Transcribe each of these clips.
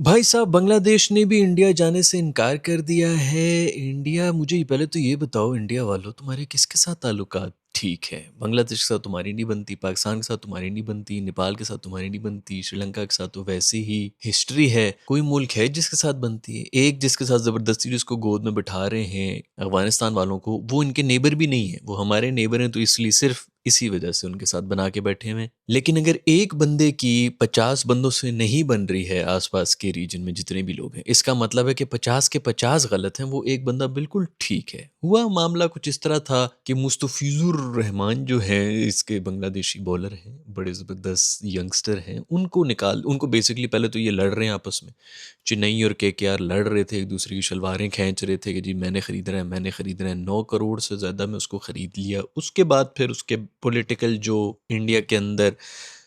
भाई साहब बांग्लादेश ने भी इंडिया जाने से इनकार कर दिया है। इंडिया मुझे पहले तो ये बताओ, इंडिया वालों तुम्हारे किसके साथ ताल्लुकात ठीक है? बांग्लादेश के साथ तुम्हारी नहीं बनती, पाकिस्तान के साथ तुम्हारी नहीं बनती, नेपाल के साथ तुम्हारी नहीं बनती, श्रीलंका के साथ तो वैसे ही हिस्ट्री है। कोई मुल्क है जिसके साथ बनती है? एक जिसके साथ ज़बरदस्ती जिसको गोद में बिठा रहे हैं अफगानिस्तान वालों को, वो इनके नेबर भी नहीं है, वो हमारे नेबर हैं, तो इसलिए सिर्फ इसी वजह से उनके साथ बना के बैठे हुए हैं। लेकिन अगर एक बंदे की 50 बंदों से नहीं बन रही है आसपास के रीजन में जितने भी लोग हैं, इसका मतलब है कि 50 के 50 गलत हैं, वो एक बंदा बिल्कुल ठीक है। हुआ मामला कुछ इस तरह था कि मुस्तफिजुर रहमान जो है, इसके बांग्लादेशी बॉलर हैं, बड़े ज़बरदस्त यंगस्टर हैं, उनको बेसिकली पहले तो ये लड़ रहे हैं आपस में। चेन्नई और केकेआर लड़ रहे थे, एक दूसरे की शलवारें खींच रहे थे कि जी मैंने खरीदना है, मैंने खरीदना है। 9 करोड़ से ज़्यादा में उसको खरीद लिया। उसके बाद फिर उसके पॉलिटिकल जो इंडिया के अंदर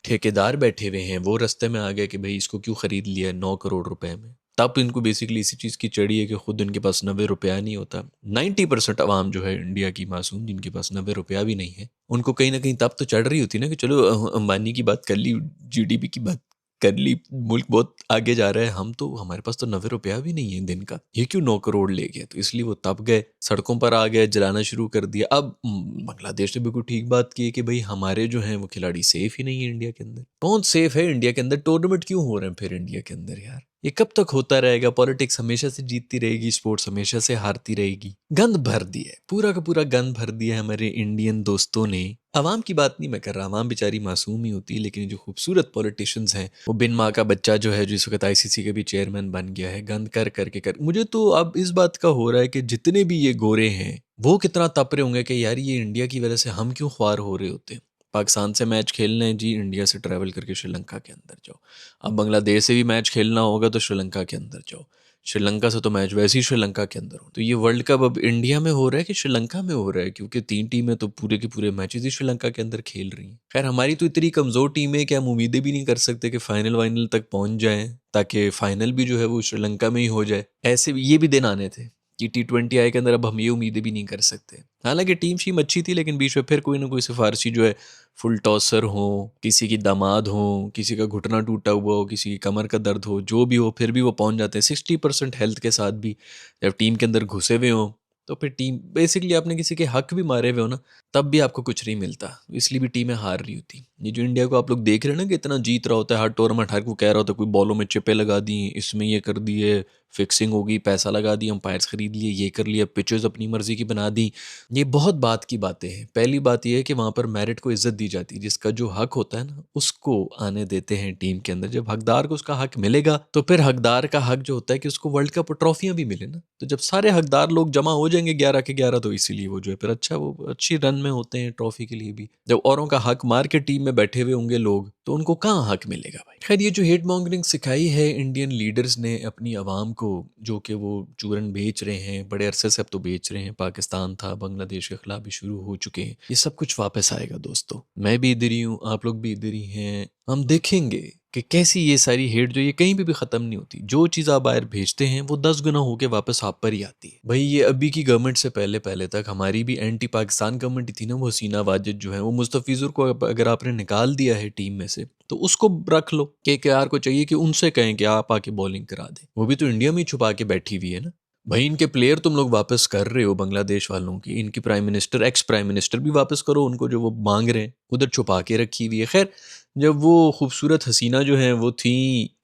ठेकेदार बैठे हुए हैं, वो रास्ते में आ गए कि भाई इसको क्यों खरीद लिया है 9 करोड़ रुपए में। तब इनको बेसिकली इसी चीज़ की चढ़ी है कि खुद इनके पास 90 रुपया नहीं होता। 90% अवाम जो है इंडिया की मासूम, जिनके पास 90 रुपया भी नहीं है, उनको कहीं ना कहीं तब तो चढ़ रही होती ना कि चलो अंबानी की बात कर ली, जीडीपी की बात कर ली, मुल्क बहुत आगे जा रहा है, हम तो हमारे पास तो 90 रुपया भी नहीं है दिन का, ये क्यों 9 करोड़ ले गया? तो इसलिए वो तब गए, सड़कों पर आ गए, जलाना शुरू कर दिया। अब बांग्लादेश ने बिल्कुल ठीक बात की है कि भाई हमारे जो हैं वो खिलाड़ी सेफ ही नहीं है इंडिया के अंदर। कौन सेफ है इंडिया के अंदर? टूर्नामेंट क्यों हो रहे हैं फिर इंडिया के अंदर यार? ये कब तक होता रहेगा? पॉलिटिक्स हमेशा से जीतती रहेगी, स्पोर्ट्स हमेशा से हारती रहेगी। गंद भर दिया है, पूरा का पूरा गंद भर दिया है हमारे इंडियन दोस्तों ने। अवाम की बात नहीं मैं कर रहा, अवाम बेचारी मासूम ही होती है, लेकिन जो खूबसूरत पॉलिटिशियंस हैं, वो बिन माँ का बच्चा जो है, जो इस वक्त आईसीसी के भी चेयरमैन बन गया है, गंद कर करके कर। मुझे तो अब इस बात का हो रहा है कि जितने भी ये गोरे हैं वो कितना तप रहे होंगे कि यार ये इंडिया की वजह से हम क्यों ख्वार हो रहे होते हैं। पाकिस्तान से मैच खेलना है जी, इंडिया से ट्रैवल करके श्रीलंका के अंदर जाओ। अब बांग्लादेश से भी मैच खेलना होगा तो श्रीलंका के अंदर जाओ। श्रीलंका से तो मैच वैसे ही श्रीलंका के अंदर हो। तो ये वर्ल्ड कप अब इंडिया में हो रहा है कि श्रीलंका में हो रहा है? क्योंकि 3 टीमें तो पूरे के पूरे मैचेस ही श्रीलंका के अंदर खेल रही हैं। खैर हमारी तो इतनी कमज़ोर टीम है कि हम उम्मीदें भी नहीं कर सकते कि फाइनल वाइनल तक पहुंच जाएं, ताकि फाइनल भी जो है वो श्रीलंका में ही हो जाए। ऐसे भी ये भी दिन आने थे कि T20 आई के अंदर अब हम ये उम्मीदें भी नहीं कर सकते। हालांकि टीम शीम अच्छी थी, लेकिन बीच में फिर कोई ना कोई सिफारशी जो है, फुल टॉसर हो, किसी की दामाद हो, किसी का घुटना टूटा हुआ हो, किसी की कमर का दर्द हो, जो भी हो, फिर भी वो पहुंच जाते हैं 60% हेल्थ के साथ भी। जब टीम के अंदर घुसे हुए हो तो फिर टीम बेसिकली, आपने किसी के हक भी मारे हुए हो ना, तब भी आपको कुछ नहीं मिलता, इसलिए भी टीमें हार रही होती। ये जो इंडिया को आप लोग देख रहे हैं ना कि इतना जीत रहा होता है हर टूर्नामेंट, हर को कह रहा होता है, कोई बॉलों में चिपे लगा दी, इसमें ये कर दिए, फिक्सिंग होगी, पैसा लगा दिया, अंपायर्स खरीद लिए, ये कर लिया, पिचेस अपनी मर्जी की बना दी। ये बहुत बात की बातें हैं। पहली बात यह है कि वहाँ पर मेरिट को इज्जत दी जाती है, जिसका जो हक होता है ना उसको आने देते हैं टीम के अंदर। जब हकदार को उसका हक मिलेगा तो फिर हकदार का हक जो होता है कि उसको वर्ल्ड कप और ट्रॉफियां भी मिले ना। तो जब सारे हकदार लोग जमा हो जाएंगे 11 के 11, तो इसीलिए वो जो है फिर अच्छा, वो अच्छी रन में होते हैं ट्रॉफी के लिए भी। जब औरों का हक मार के टीम में बैठे हुए होंगे लोग, तो उनको कहाँ हक मिलेगा भाई? खैर ये जो हेट मॉन्गरिंग सिखाई है इंडियन लीडर्स ने अपनी आवाम को, जो कि वो चूरन बेच रहे हैं, बड़े अरसे से अब तो बेच रहे हैं, पाकिस्तान था, बांग्लादेश के खिलाफ भी शुरू हो चुके हैं, ये सब कुछ वापस आएगा दोस्तों। मैं भी इधर ही हूँ, आप लोग भी इधर ही हैं। हम देखेंगे कि कैसी ये सारी हेट जो ये कहीं भी ख़त्म नहीं होती। जो चीज़ आप बाहर भेजते हैं वो 10 गुना होके वापस आप पर ही आती है भाई। ये अभी की गवर्नमेंट से पहले पहले तक हमारी भी एंटी पाकिस्तान गवर्नमेंट थी ना, वो हसीना वाजिद जो है, वो मुस्तफिजुर को अगर आपने निकाल दिया है टीम में से, तो उसको रख लो। केकेआर को चाहिए कि उनसे कहें कि आप आके बॉलिंग करा दें, वो भी तो इंडिया में ही छुपा के बैठी हुई है ना भाई। इनके प्लेयर तुम लोग वापस कर रहे हो बांग्लादेश वालों की, इनकी prime minister, ex prime minister भी वापस करो उनको, जो वो मांग रहे हैं उधर छुपा के रखी हुई है। खैर जब वो खूबसूरत हसीना जो है वो थी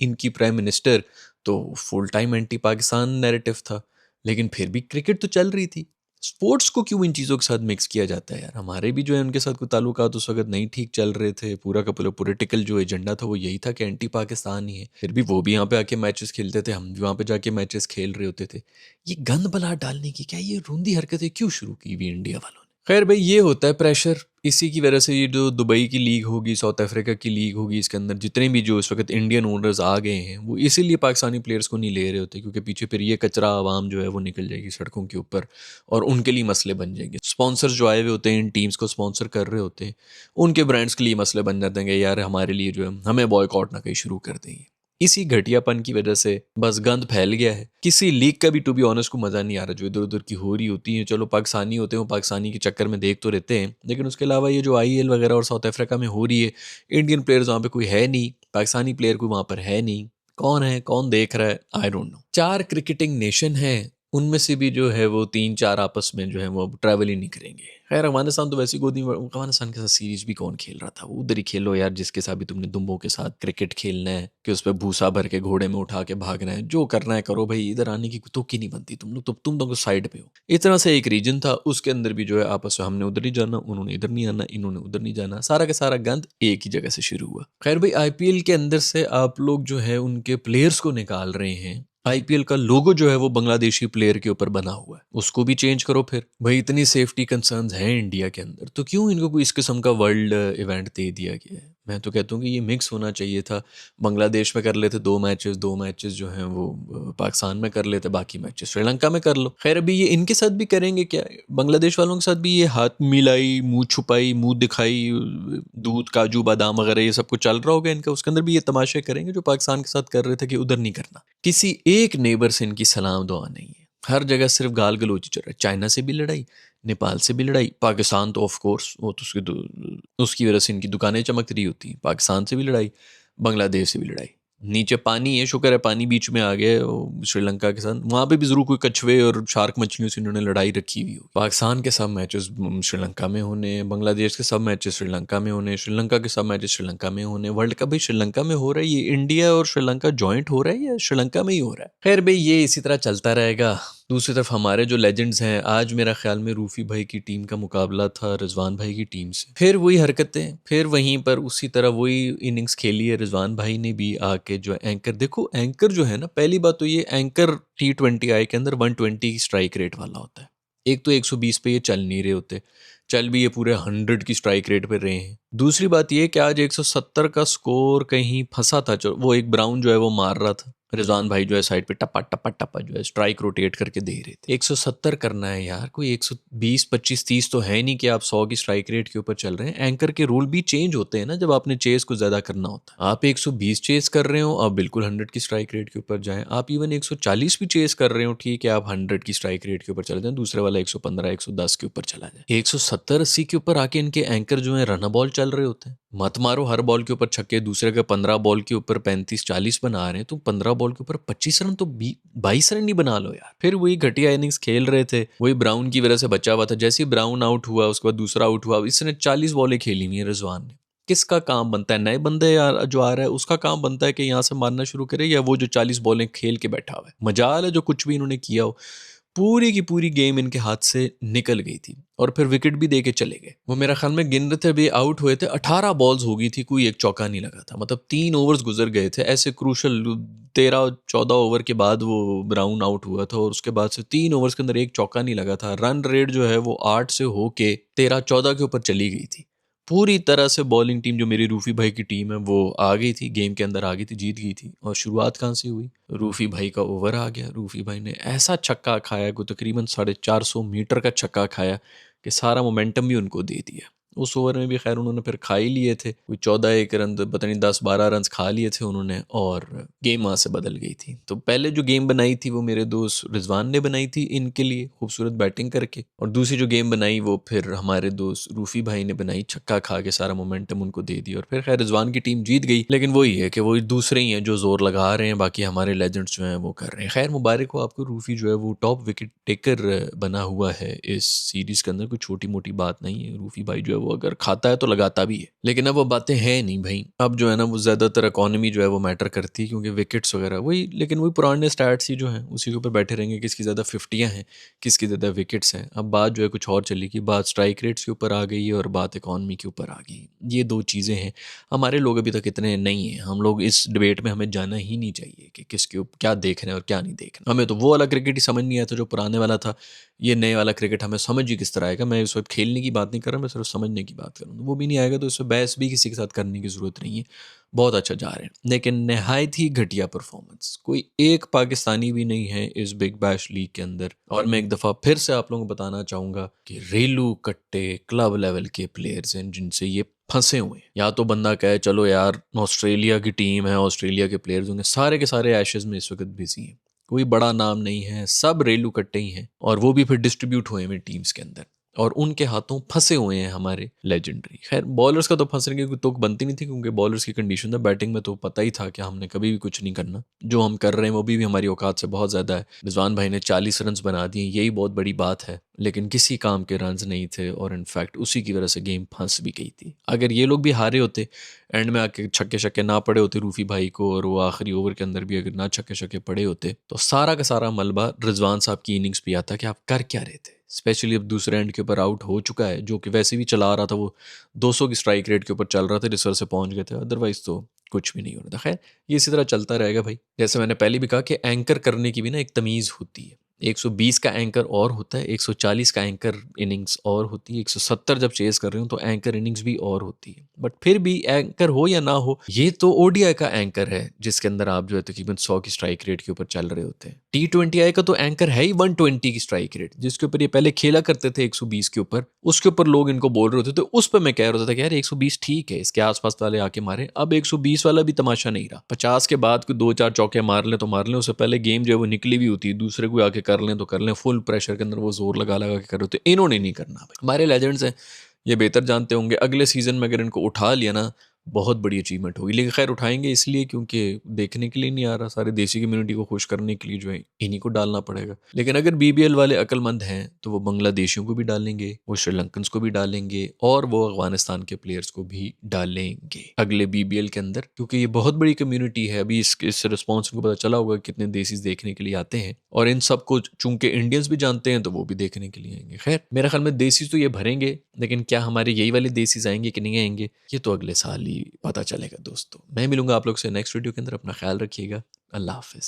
इनकी प्राइम मिनिस्टर, तो full time anti Pakistan narrative था, लेकिन फिर भी क्रिकेट तो चल रही थी। स्पोर्ट्स को क्यों इन चीज़ों के साथ मिक्स किया जाता है यार? हमारे भी जो है उनके साथ कोई ताल्लुकात उस वक्त नहीं ठीक चल रहे थे। पूरा का पूरा पॉलिटिकल जो एजेंडा था वो यही था कि एंटी पाकिस्तान ही है। फिर भी वो भी यहाँ पे आके मैचेस खेलते थे, हम भी वहाँ पे जाके मैचेस खेल रहे होते थे। ये गंद बला डालने की क्या ये रूंधी हरकतें क्यों शुरू की हुई इंडिया वालों ने? खैर भाई ये होता है प्रेशर, इसी की वजह से ये जो दुबई की लीग होगी, साउथ अफ्रीका की लीग होगी, इसके अंदर जितने भी जो इस वक्त इंडियन ओनर्स आ गए हैं, वो इसीलिए पाकिस्तानी प्लेयर्स को नहीं ले रहे होते, क्योंकि पीछे फिर ये कचरा आवाम जो है वो निकल जाएगी सड़कों के ऊपर और उनके लिए मसले बन जाएंगे। स्पॉन्सर्स जो आए हुए होते हैं, इन टीम्स को स्पॉन्सर कर रहे होते हैं, उनके ब्रांड्स के लिए मसले बन जाते हैं, यार हमारे लिए जो है हमें बॉयकॉट ना कहीं शुरू कर देंगे। इसी घटियापन की वजह से बस गंद फैल गया है। किसी लीग का भी टू बी ऑनेस्ट को मज़ा नहीं आ रहा जो इधर उधर की हो रही होती है। चलो पाकिस्तानी होते हैं, वो पाकिस्तानी के चक्कर में देख तो रहते हैं, लेकिन उसके अलावा ये जो आईएल वगैरह और साउथ अफ्रीका में हो रही है, इंडियन प्लेयर्स वहाँ पे कोई है नहीं, पाकिस्तानी प्लेयर कोई वहाँ पर है नहीं, कौन है, कौन देख रहा है, I don't know. 4 cricketing nation है, उनमें से भी जो है वो 3-4 आपस में जो है वो ट्रैवल ही नहीं करेंगे। खैर अफगानिस्तान तो वैसी गोदी में, अफगानिस्तान के साथ सीरीज भी कौन खेल रहा था, वो उधर ही खेलो यार जिसके साथ भी तुमने दुम्बों के साथ क्रिकेट खेलना है कि उस पर भूसा भर के घोड़े में उठा के भागना है, जो करना है करो भाई, इधर आने की तो की नहीं बनती तुम लोग, तो तुम तो साइड पे हो। इस तरह से एक रीजन था, उसके अंदर भी जो है आपस में हमने उधर ही जाना, उन्होंने इधर नहीं आना, इन्होंने उधर नहीं जाना, सारा का सारा गंद एक ही जगह से शुरू हुआ। खैर भाई आईपीएल के अंदर से आप लोग जो है उनके प्लेयर्स को निकाल रहे हैं, आईपीएल का लोगो जो है वो बांग्लादेशी प्लेयर के ऊपर बना हुआ है, उसको भी चेंज करो। फिर भाई इतनी सेफ्टी कंसर्न्स हैं इंडिया के अंदर, तो क्यों इनको कोई इस किस्म का वर्ल्ड इवेंट दे दिया गया है? मैं तो कहता हूँ कि ये मिक्स होना चाहिए था। बांग्लादेश में कर लेते 2 मैचेस जो हैं वो पाकिस्तान में कर लेते, बाकी मैचेस श्रीलंका में कर लो। खैर अभी ये इनके साथ भी करेंगे क्या? बांग्लादेश वालों के साथ भी ये हाथ मिलाई, मुंह छुपाई, मुंह दिखाई, दूध काजू बादाम वगैरह ये सब कुछ चल रहा होगा इनका, उसके अंदर भी ये तमाशे करेंगे जो पाकिस्तान के साथ कर रहे थे कि उधर नहीं करना। किसी एक नेबर से इनकी सलाम दुआ नहीं है, हर जगह सिर्फ गाल गलोची चल रहा है। चाइना से भी लड़ाई, नेपाल से भी लड़ाई, पाकिस्तान तो ऑफ कोर्स वो तो उसकी वजह से इनकी दुकानें चमक रही होती हैं, पाकिस्तान से भी लड़ाई, बांग्लादेश से भी लड़ाई। नीचे पानी है, शुक्र है पानी बीच में आ गया, श्रीलंका के साथ वहाँ पे भी जरूर कोई कछुए और शार्क मछलियों से इन्होंने लड़ाई रखी हुई हो। पाकिस्तान के सब मैचेस श्रीलंका में होने, बांग्लादेश के सब मैचेस श्रीलंका में होने, श्रीलंका के सब मैचेस श्रीलंका में होने। वर्ल्ड कप भी श्रीलंका में हो रहा है, ये इंडिया और श्रीलंका जॉइंट हो रहा है या श्रीलंका में ही हो रहा है? खैर भाई ये इसी तरह चलता रहेगा। दूसरी तरफ हमारे जो लेजेंड्स हैं, आज मेरा ख्याल में रूफी भाई की टीम का मुकाबला था रिजवान भाई की टीम से, फिर वही हरकतें, फिर वहीं पर उसी तरह वही इनिंग्स खेली है। रिजवान भाई ने भी आके जो एंकर, देखो एंकर जो है ना, पहली बात तो ये एंकर T20I के अंदर 120 स्ट्राइक रेट वाला होता है। एक तो 120 पे ये चल नहीं रहे होते, चल भी ये पूरे 100 की स्ट्राइक रेट पे रहे हैं। दूसरी बात ये कि आज 170 का स्कोर कहीं फंसा था, वो एक ब्राउन जो है वो मार रहा था, रिजवान भाई जो है साइड पे टप्पा टप्पा टप्पा जो है स्ट्राइक रोटेट करके दे रहे थे। 170 करना है यार, कोई 120 25 30 तो है नहीं कि आप 100 की स्ट्राइक रेट के ऊपर चल रहे हैं। एंकर के रूल भी चेंज होते हैं ना जब आपने चेस को ज्यादा करना होता है। आप 120 चेस कर रहे हो, आप बिल्कुल 100 की स्ट्राइक रेट के ऊपर जाएं। आप इवन 140 भी चेस कर रहे हो, ठीक है, आप 100 की स्ट्राइक रेट के ऊपर चले जाएं, दूसरे वाला 115 110 के ऊपर चला जाए। 170 80 के ऊपर आके इनके एंकर जो है रन बॉल चल रहे होते हैं। मत मारो हर बॉल के ऊपर छक्के, दूसरे का 15 बॉल के ऊपर 35 40 बना रहे हैं, तो 15 बॉल के ऊपर 25 रन तो 22 रन ही बना लो यार। फिर वही घटिया इनिंग्स खेल रहे थे, वही ब्राउन की वजह से बचा हुआ था। जैसे ही ब्राउन आउट हुआ उसके बाद दूसरा आउट हुआ, इसने 40 बॉलें खेली हुई है रिजवान ने। किसका काम बनता है? नए बंदे यार जो आ रहा है उसका काम बनता है कि यहाँ से मारना शुरू करे, या वो जो 40 बॉलें खेल के बैठा हुआ है? मजाल है जो कुछ भी इन्होंने किया हो, पूरी की पूरी गेम इनके हाथ से निकल गई थी और फिर विकेट भी दे के चले गए। वो मेरा ख्याल में गिन रहे थे, अभी आउट हुए थे 18 बॉल्स हो गई थी, कोई एक चौका नहीं लगा था। मतलब 3 ओवर्स गुजर गए थे ऐसे क्रूशल, 13-14 ओवर के बाद वो ब्राउन आउट हुआ था और उसके बाद से 3 ओवर्स के अंदर एक चौका नहीं लगा था। रन रेट जो है वो 8 से होके 13-14 के ऊपर चली गई थी। पूरी तरह से बॉलिंग टीम जो मेरी रूफी भाई की टीम है वो आ गई थी, गेम के अंदर आ गई थी, जीत गई थी। और शुरुआत कहाँ से हुई? रूफी भाई का ओवर आ गया, रूफी भाई ने ऐसा छक्का खाया को तकरीबन 450 मीटर का छक्का खाया कि सारा मोमेंटम भी उनको दे दिया। उस ओवर में भी खैर उन्होंने फिर खा ही लिए थे, कोई 14 रन, पता नहीं 10-12 रन खा लिए थे उन्होंने, और गेम वहाँ से बदल गई थी। तो पहले जो गेम बनाई थी वो मेरे दोस्त रिजवान ने बनाई थी इनके लिए खूबसूरत बैटिंग करके, और दूसरी जो गेम बनाई वो फिर हमारे दोस्त रूफी भाई ने बनाई, छक्का खा के सारा मोमेंटम उनको दे दिया। और फिर खैर रिजवान की टीम जीत गई, लेकिन वही है कि वो दूसरे ही हैं जो जोर लगा रहे हैं, बाकी हमारे लेजेंड्स जो हैं वो कर रहे हैं। खैर मुबारक हो आपको, रूफी जो है वो टॉप विकेट टेकर बना हुआ है इस सीरीज के अंदर, कोई छोटी मोटी बात नहीं है। रूफी भाई जो है वो अगर खाता है तो लगाता भी है, लेकिन अब वो बातें हैं नहीं भाई। अब जो है ना वो ज्यादातर इकोनॉमी जो है वो मैटर करती है, क्योंकि विकेट्स वगैरह वही, लेकिन वही पुराने स्टैट्स ही जो हैं उसी के ऊपर बैठे रहेंगे, किसकी ज्यादा 50 हैं, किसकी ज्यादा विकेट्स हैं। अब बात जो है कुछ और चली कि बात स्ट्राइक रेट्स के ऊपर आ गई है और बात इकोनॉमी के ऊपर आ गई। ये दो चीजें हैं। हमारे लोग अभी तक इतने नहीं हैं, हम लोग इस डिबेट में हमें जाना ही नहीं चाहिए कि किसके ऊपर क्या देखना है और क्या नहीं देखना। हमें तो वो वाला क्रिकेट ही समझ नहीं आया था जो पुराने वाला था। ये नए वाला क्रिकेट हमें समझ ही किस तरह आएगा? मैं इस वक्त खेलने की बात नहीं कर रहा, मैं सिर्फ समझने की बात कर रहा हूँ। वो भी नहीं आएगा तो इसमें बहस भी किसी के साथ करने की ज़रूरत नहीं है। बहुत अच्छा जा रहे हैं, लेकिन नहायत ही घटिया परफॉर्मेंस। कोई एक पाकिस्तानी भी नहीं है इस बिग बैश लीग के अंदर। और मैं एक दफ़ा फिर से आप लोगों को बताना चाहूँगा कि रेलू कट्टे क्लब लेवल के प्लेयर्स हैं जिनसे ये फंसे हुए हैं। या तो बंदा कहे चलो यार ऑस्ट्रेलिया की टीम है, ऑस्ट्रेलिया के प्लेयर्स होंगे, सारे के सारे एशेज में इस वक्त बिजी हैं, कोई बड़ा नाम नहीं है, सब रेलू कट्टे ही हैं, और वो भी फिर डिस्ट्रीब्यूट हुए हैं टीम्स के अंदर। और उनके हाथों फंसे हुए हैं हमारे लेजेंडरी। खैर बॉलर्स का तो फंसने की कोई तुक बनती नहीं थी, क्योंकि बॉलर्स की कंडीशन था, बैटिंग में तो पता ही था कि हमने कभी भी कुछ नहीं करना, जो हम कर रहे हैं वो भी हमारी औकात से बहुत ज़्यादा है। रिजवान भाई ने 40 रन बना दिए, यही बहुत बड़ी बात है, लेकिन किसी काम के रन नहीं थे और इनफैक्ट उसी की वजह से गेम फंस भी गई थी। अगर ये लोग भी हारे होते, एंड में आके छक्के छक्के ना पड़े होते रूफी भाई को, और वो आखिरी ओवर के अंदर भी अगर ना छक्के छक्के पड़े होते, तो सारा का सारा मलबा रिजवान साहब की इनिंग्स पे आता कि आप कर क्या रहे थे। स्पेशली अब दूसरे एंड के ऊपर आउट हो चुका है, जो कि वैसे भी चला रहा था, वो 200 की स्ट्राइक रेट के ऊपर चल रहा था, रिसर्व से पहुंच गए थे, अदरवाइज तो कुछ भी नहीं हो रहा था। खैर ये इसी तरह चलता रहेगा भाई। जैसे मैंने पहले भी कहा कि एंकर करने की भी ना एक तमीज़ होती है। 120 का एंकर और होता है, 140 का एंकर इनिंग्स और होती है, 170 जब चेस कर रहे हो तो एंकर इनिंग्स भी और होती है। बट फिर भी एंकर हो या ना हो, ये तो ओडीआई का एंकर है जिसके अंदर आप जो है तकरीबन 100 की स्ट्राइक रेट के ऊपर चल रहे होते हैं। T20I का तो एंकर है ही 120 की स्ट्राइक रेट, जिसके ऊपर ये पहले खेला करते थे 120 के ऊपर, उसके ऊपर लोग इनको बोल रहे होते थे। उस पर मैं कह रहा था कि यार 120 ठीक है, इसके आसपास वाले आके मारे। अब 120 वाला भी तमाशा नहीं रहा। 50 के बाद कोई 2-4 चौके मार लें तो मार लें, उससे पहले गेम जो है वो निकली भी होती है, दूसरे को आके कर लें तो कर लें। फुल प्रेशर के अंदर वो जोर लगा लगा के कर रहे होते, इन्होंने नहीं करना भाई। हमारे लेजेंड्स हैं, ये बेहतर जानते होंगे। अगले सीजन में अगर इनको उठा लिया ना, बहुत बड़ी अचीवमेंट होगी। लेकिन खैर उठाएंगे इसलिए क्योंकि देखने के लिए नहीं आ रहा, सारे देसी कम्युनिटी को खुश करने के लिए जो है इन्हीं को डालना पड़ेगा। लेकिन अगर बीबीएल वाले अक्लमंद हैं तो वो बांग्लादेशियों को भी डालेंगे, वो श्रीलंकन्स को भी डालेंगे, और वो अफगानिस्तान के प्लेयर्स को भी डालेंगे अगले बीबीएल के अंदर, क्योंकि ये बहुत बड़ी कम्युनिटी है। अभी इस रिस्पॉन्स को पता चला होगा कितने देसी देखने के लिए आते हैं, और इन सबको चूंकि इंडियंस भी जानते हैं तो वो भी देखने के लिए आएंगे। खैर मेरे ख्याल में देसी तो ये भरेंगे, लेकिन क्या हमारे यही वाले देसीज आएंगे कि नहीं आएंगे, ये तो अगले साल ही पता चलेगा दोस्तों। मैं मिलूंगा आप लोग से नेक्स्ट वीडियो के अंदर। अपना ख्याल रखिएगा। अल्लाह हाफिज।